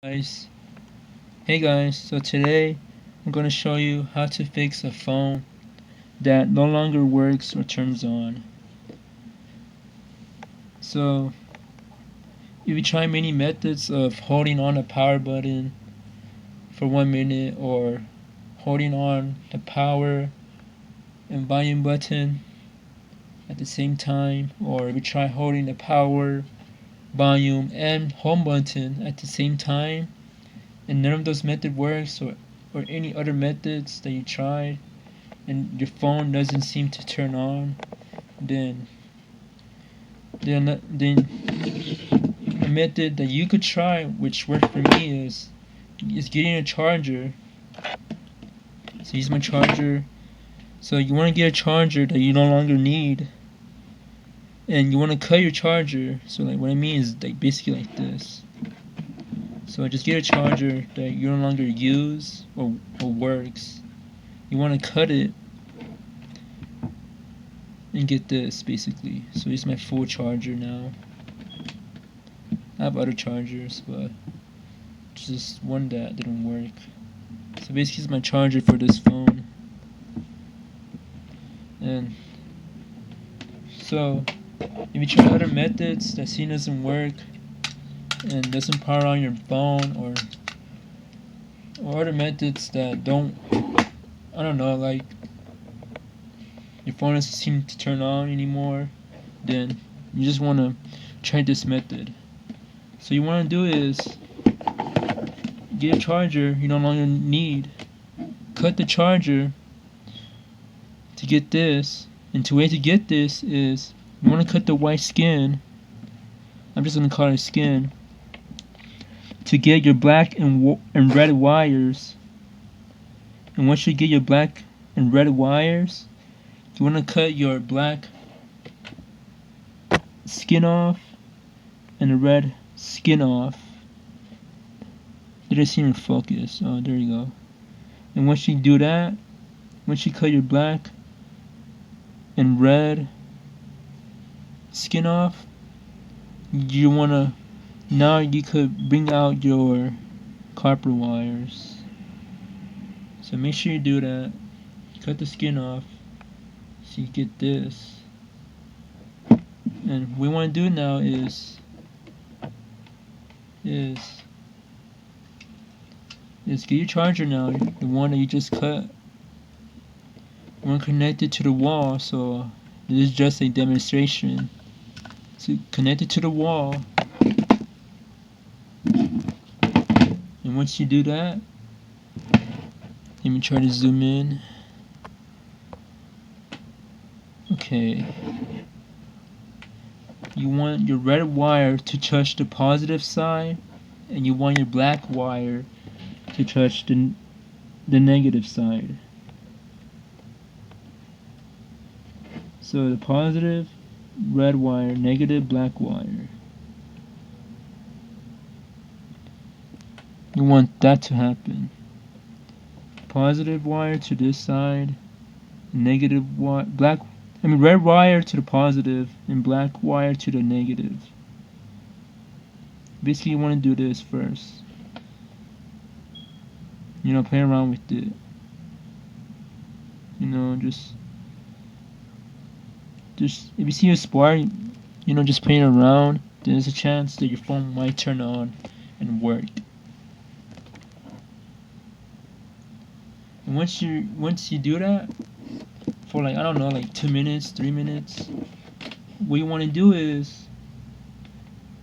Guys, hey guys, so today I'm going to show you how to fix a phone that no longer works or turns on. So if you try many methods of holding on the power button for 1 minute or holding on the power and volume button at the same time, or if you try holding the power, volume and home button at the same time and none of those methods works, or any other methods that you tried and your phone doesn't seem to turn on, then then a method that you could try, which worked for me, is getting a charger. So use my charger. So you want to get a charger that you no longer need, and you want to cut your charger. So like what I mean is like basically like this. So just get a charger that you no longer use or works. You want to cut it and get this basically. So here's my full charger now. I have other chargers, but just one that didn't work. So basically it's my charger for this phone. And so if you try other methods that seem doesn't work and doesn't power on your phone, or other methods that don't, I don't know, like your phone doesn't seem to turn on anymore, then you just want to try this method. So you want to do is get a charger you no longer need, cut the charger to get this, and the way to get this is you want to cut the white skin. I'm just going to call it skin, to get your black and red wires. And once you get your black and red wires, you want to cut your black skin off and the red skin off. Did I seem to focus? Oh, there you go. And once you do that, once you cut your black and red skin off, you want to, now you could bring out your copper wires. So make sure you do that. Cut the skin off so you get this. And what we want to do now is get your charger now, the one that you just cut. You want to connect it to the wall. So this is just a demonstration. So connect it to the wall. And once you do that, let me try to zoom in. Okay. You want your red wire to touch the positive side, and you want your black wire to touch the negative side. So the positive red wire, negative black wire. You want that to happen. Positive wire to this side, negative wire, red wire to the positive and black wire to the negative. Basically you want to do this first. You know, play around with it. You know, just if you see a spark, you know, just playing around, there's a chance that your phone might turn on and work. And once you do that for like, I don't know, like 2 minutes, 3 minutes, what you want to do is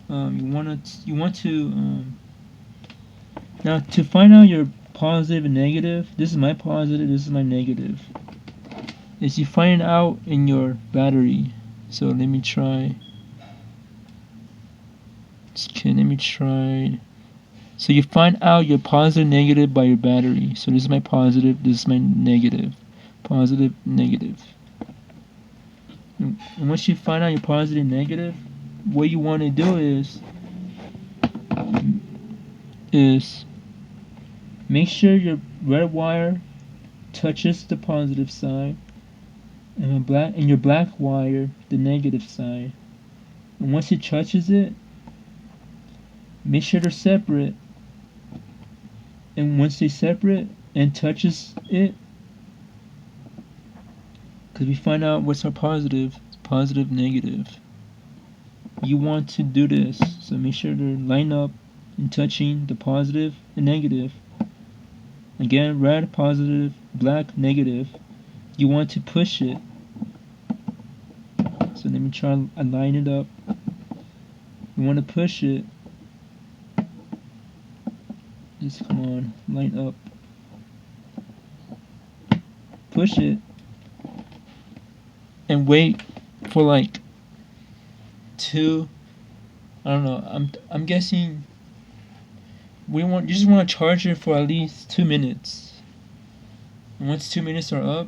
you want to now to find out your positive and negative. This is my positive, this is my negative. Is you find it out in your battery. So let me try. So you find out your positive, negative by your battery. So this is my positive, this is my negative. Positive, negative. And once you find out your positive, negative, what you want to do is make sure your red wire touches the positive side, and your black wire the negative side. And once it touches it, make sure they're separate, and once they separate and touches it, because we find out what's our positive, positive, negative. You want to do this, so make sure to line up and touching the positive and negative. Again, red, positive, black, negative. You want to push it. So let me try and line it up. You want to push it. Just come on, line up. Push it. And wait for like I don't know, I'm guessing you just want to charge it for at least 2 minutes. And once 2 minutes are up,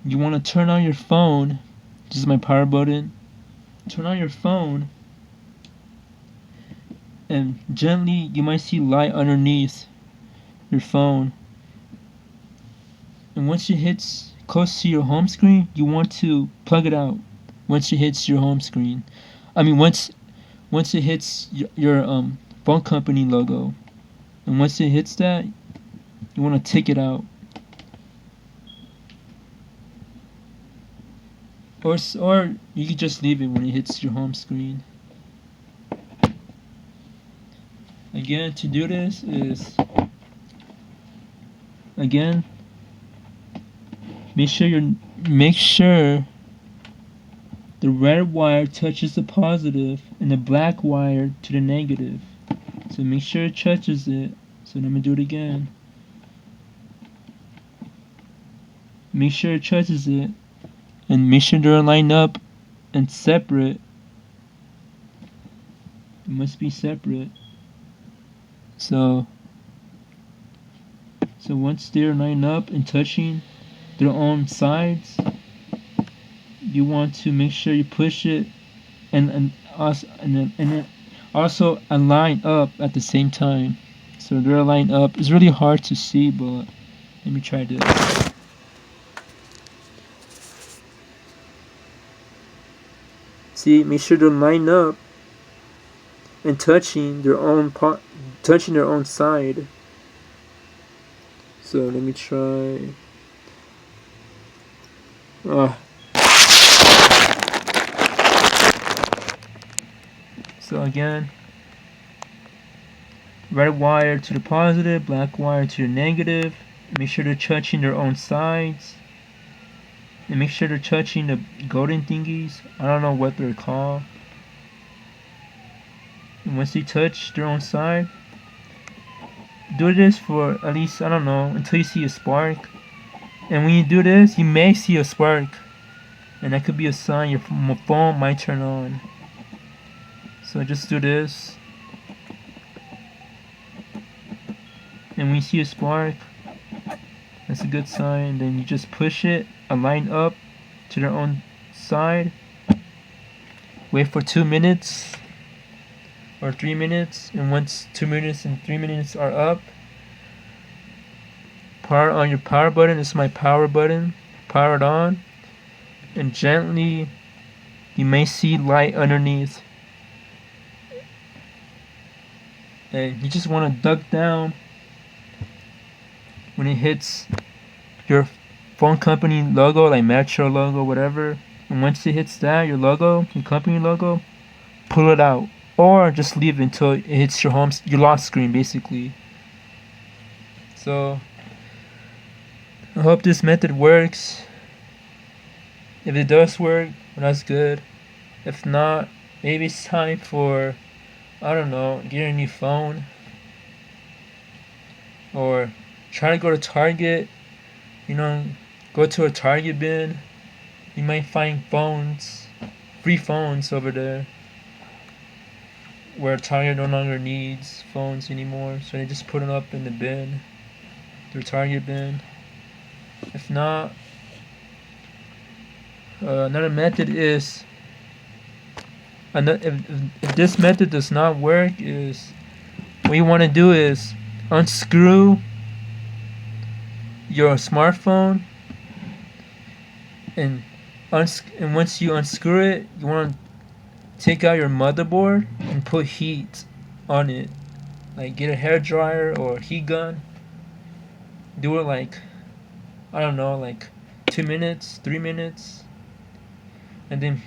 you want to turn on your phone. This is my power button. Turn on your phone, and gently you might see light underneath your phone. And once it hits close to your home screen, you want to plug it out. Once it hits your home screen, once it hits your phone company logo, and once it hits that, you want to take it out. Or you can just leave it when it hits your home screen. Again, to do this is, again, make sure the red wire touches the positive and the black wire to the negative. So make sure it touches it. So let me do it again. Make sure it touches it, and make sure they're lined up and separate. It must be separate. So once they're lined up and touching their own sides, you want to make sure you push it and also align up at the same time. So they're lined up. It's really hard to see, but let me try this. See, make sure they're lined up and touching their own side. So let me try. So again, red wire to the positive, black wire to the negative. Make sure they're touching their own sides. And make sure they're touching the golden thingies. I don't know what they're called. And once they touch their own side, do this for at least, I don't know, until you see a spark. And when you do this, you may see a spark. And that could be a sign your phone might turn on. So just do this. And when you see a spark, that's a good sign. Then you just push it, align up to their own side. Wait for 2 minutes or 3 minutes. And once 2 minutes and 3 minutes are up, power on your power button. This is my power button. Power it on. And gently, you may see light underneath. And you just want to duck down when it hits your phone company logo, like Metro logo, whatever. And once it hits that, your logo, your company logo, pull it out. Or just leave it until it hits your lock screen, basically. So, I hope this method works. If it does work, well, that's good. If not, maybe it's time for, I don't know, get a new phone. Or try to go to Target. Go to a Target bin. You might find free phones over there. Where Target no longer needs phones anymore. So they just put them up in the bin. Their Target bin. If not, another method is, if this method does not work, is what you want to do is unscrew your smartphone, and once you unscrew it, you want to take out your motherboard and put heat on it. Like get a hair dryer or a heat gun. Do it like, I don't know, like 2 minutes, 3 minutes, and then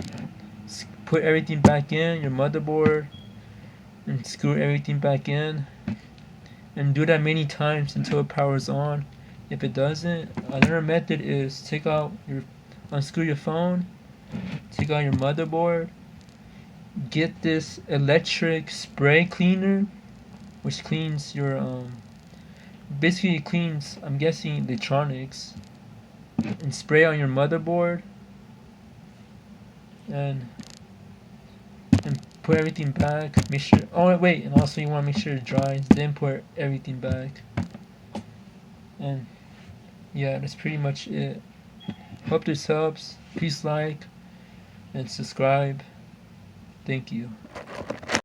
put everything back in your motherboard and screw everything back in, and do that many times until it powers on. If it doesn't, another method is unscrew your phone, take out your motherboard, get this electric spray cleaner, which cleans your basically it cleans, I'm guessing, electronics, and spray on your motherboard, and put everything back. Make sure. Oh wait, and also you want to make sure it dries. Then put everything back. And yeah, that's pretty much it. Hope this helps. Please like and subscribe. Thank you.